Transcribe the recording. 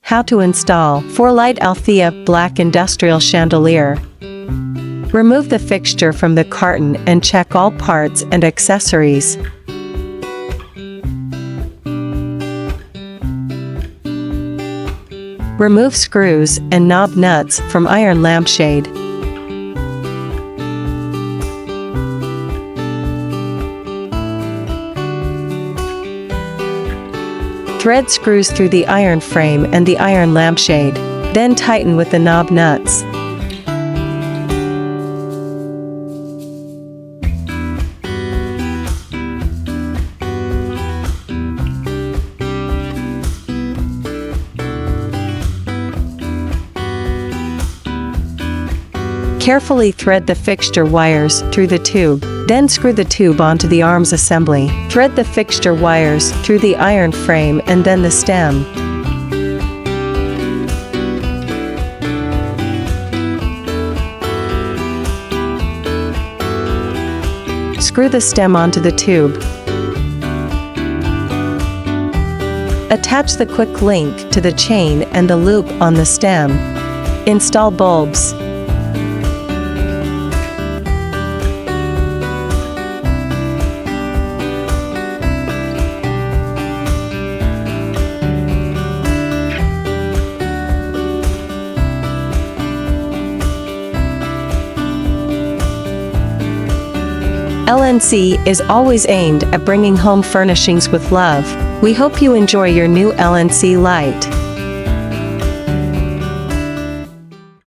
How to install 4-light Althea black industrial chandelier. Remove the fixture from the carton and check all parts and accessories. Remove screws and knob nuts from iron lampshade. Thread screws through the iron frame and the iron lampshade, then tighten with the knob nuts. Carefully thread the fixture wires through the tube, then screw the tube onto the arms assembly. Thread the fixture wires through the iron frame and then the stem. Screw the stem onto the tube. Attach the quick link to the chain and the loop on the stem. Install bulbs. LNC is always aimed at bringing home furnishings with love. We hope you enjoy your new LNC light.